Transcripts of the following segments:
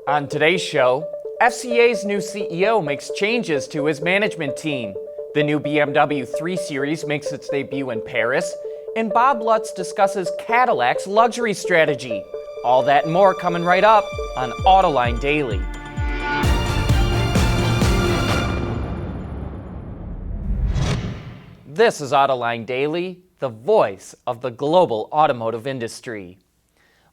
On today's show, FCA's new CEO makes changes to his management team. The new BMW 3 Series makes its debut in Paris, and Bob Lutz discusses Cadillac's luxury strategy. All that and more coming right up on Autoline Daily. This is Autoline Daily, the voice of the global automotive industry.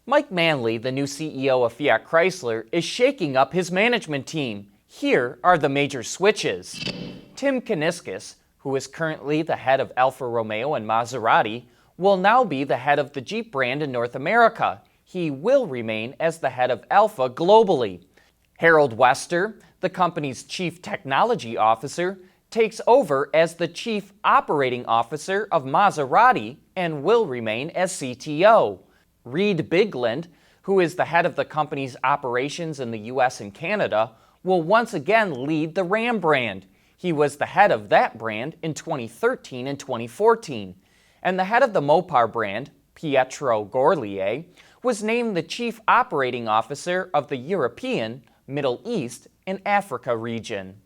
Mike Manley, the new CEO of Fiat Chrysler, is shaking up his management team. Here are the major switches. Tim Kuniskis, who is currently the head of Alfa Romeo and Maserati, will now be the head of the Jeep brand in North America. He will remain as the head of Alfa globally. Harold Wester, the company's chief technology officer, takes over as the chief operating officer of Maserati and will remain as CTO. Reed Bigland, who is the head of the company's operations in the US and Canada, will once again lead the Ram brand. He was the head of that brand in 2013 and 2014. And the head of the Mopar brand, Pietro Gorlier, was named the chief operating officer of the European, Middle East, and Africa region.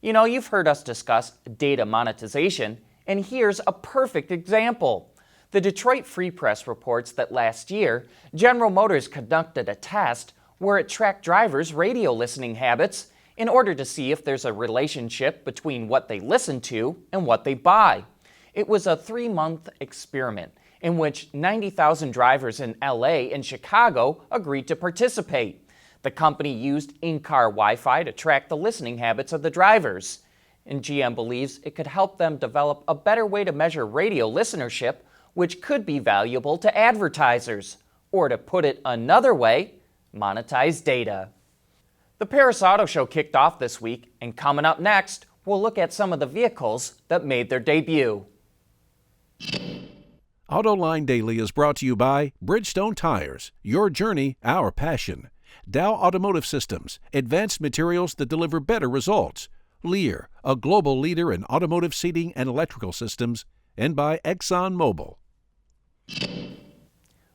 You know, you've heard us discuss data monetization, and here's a perfect example. The Detroit Free Press reports that last year, General Motors conducted a test where it tracked drivers' radio listening habits in order to see if there's a relationship between what they listen to and what they buy. It was a 3-month experiment in which 90,000 drivers in LA and Chicago agreed to participate. The company used in-car Wi-Fi to track the listening habits of the drivers. And GM believes it could help them develop a better way to measure radio listenership, which could be valuable to advertisers, or to put it another way, monetize data. The Paris Auto Show kicked off this week, and coming up next, we'll look at some of the vehicles that made their debut. Autoline Daily is brought to you by Bridgestone Tires, your journey, our passion. Dow Automotive Systems, advanced materials that deliver better results. Lear, a global leader in automotive seating and electrical systems. And by ExxonMobil.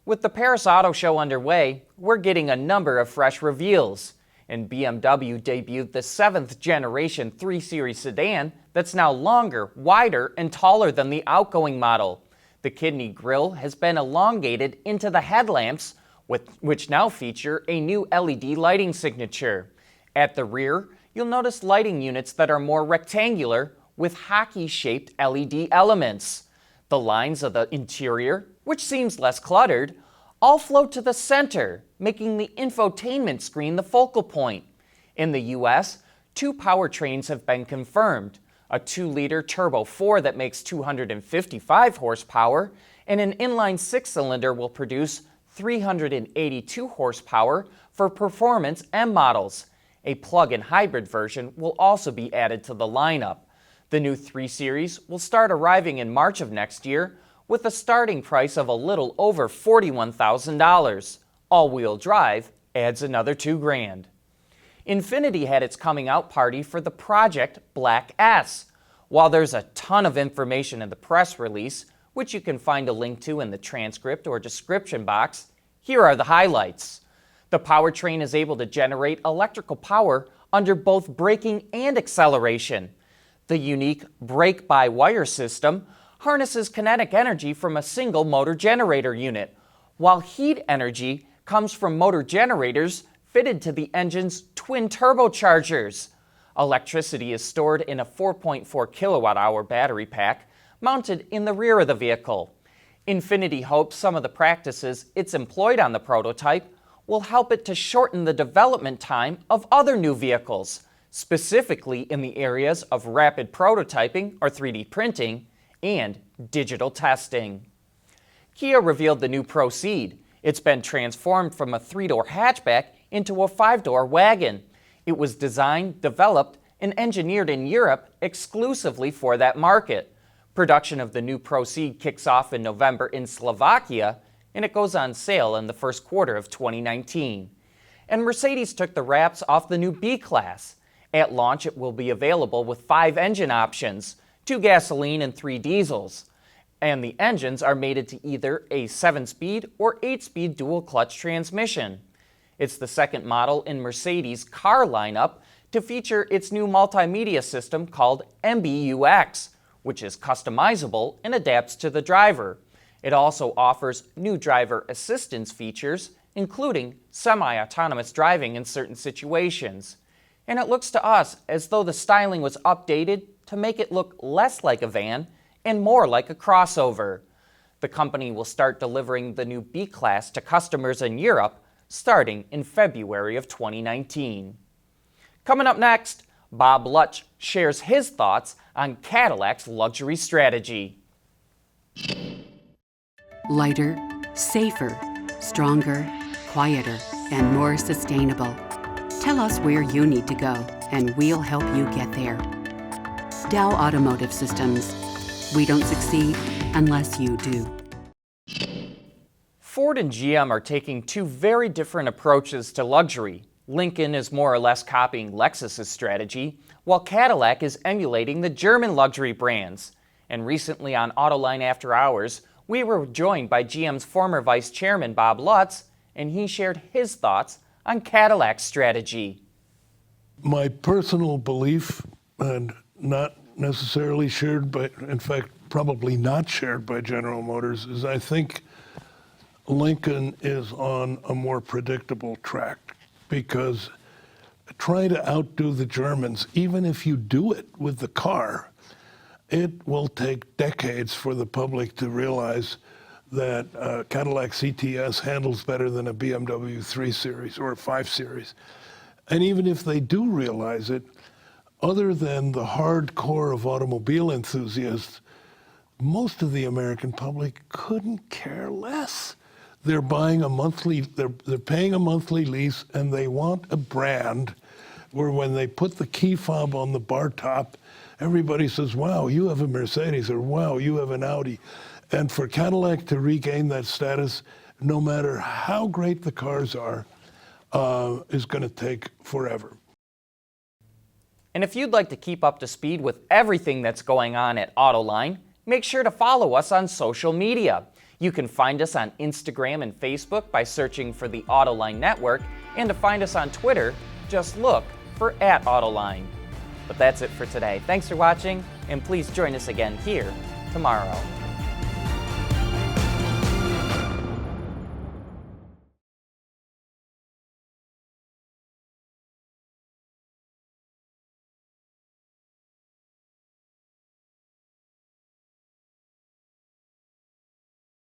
With the Paris Auto Show underway, we're getting a number of fresh reveals. And BMW debuted the 7th generation 3 Series sedan that's now longer, wider, and taller than the outgoing model. The kidney grille has been elongated into the headlamps, which now feature a new LED lighting signature. At the rear, you'll notice lighting units that are more rectangular with hockey-shaped LED elements. The lines of the interior, which seems less cluttered, all flow to the center, making the infotainment screen the focal point. In the US, 2 powertrains have been confirmed, a 2-liter Turbo 4 that makes 255 horsepower, and an inline 6-cylinder will produce 382 horsepower for performance M models. A plug-in hybrid version will also be added to the lineup. The new 3 Series will start arriving in March of next year with a starting price of a little over $41,000. All-wheel drive adds another $2,000. Infiniti had its coming out party for the Project Black S. While there's a ton of information in the press release, which you can find a link to in the transcript or description box, here are the highlights. The powertrain is able to generate electrical power under both braking and acceleration. The unique brake-by-wire system harnesses kinetic energy from a single motor generator unit, while heat energy comes from motor generators fitted to the engine's twin turbochargers. Electricity is stored in a 4.4 kilowatt-hour battery pack mounted in the rear of the vehicle. Infiniti hopes some of the practices it's employed on the prototype will help it to shorten the development time of other new vehicles, specifically in the areas of rapid prototyping or 3D printing and digital testing. Kia revealed the new Proceed. It's been transformed from a 3-door hatchback into a 5-door wagon. It was designed, developed, and engineered in Europe exclusively for that market. Production of the new Proceed kicks off in November in Slovakia, and it goes on sale in the first quarter of 2019. And Mercedes took the wraps off the new B-Class. At launch, it will be available with 5 engine options, 2 gasoline and 3 diesels. And the engines are mated to either a 7-speed or 8-speed dual-clutch transmission. It's the second model in Mercedes' car lineup to feature its new multimedia system called MBUX, which is customizable and adapts to the driver. It also offers new driver assistance features, including semi-autonomous driving in certain situations. And it looks to us as though the styling was updated to make it look less like a van and more like a crossover. The company will start delivering the new B-Class to customers in Europe starting in February of 2019. Coming up next, Bob Lutch shares his thoughts on Cadillac's luxury strategy. Lighter, safer, stronger, quieter, and more sustainable. Tell us where you need to go, and we'll help you get there. Dow Automotive Systems. We don't succeed unless you do. Ford and GM are taking two very different approaches to luxury. Lincoln is more or less copying Lexus's strategy, while Cadillac is emulating the German luxury brands. And recently on Autoline After Hours, we were joined by GM's former vice chairman Bob Lutz, and he shared his thoughts on Cadillac's strategy. My personal belief, and not necessarily shared by, in fact, probably not shared by General Motors, is I think Lincoln is on a more predictable track, because trying to outdo the Germans, even if you do it with the car, it will take decades for the public to realize that Cadillac CTS handles better than a BMW 3 Series or a 5 Series. And even if they do realize it, other than the hardcore of automobile enthusiasts, most of the American public couldn't care less. They're buying a monthly, they're paying a monthly lease, and they want a brand where when they put the key fob on the bar top, everybody says, wow, you have a Mercedes, or wow, you have an Audi. And for Cadillac to regain that status, no matter how great the cars are, is going to take forever. And if you'd like to keep up to speed with everything that's going on at Autoline, make sure to follow us on social media. You can find us on Instagram and Facebook by searching for the Autoline Network, and to find us on Twitter, just look for @Autoline. But that's it for today. Thanks for watching, and please join us again here tomorrow.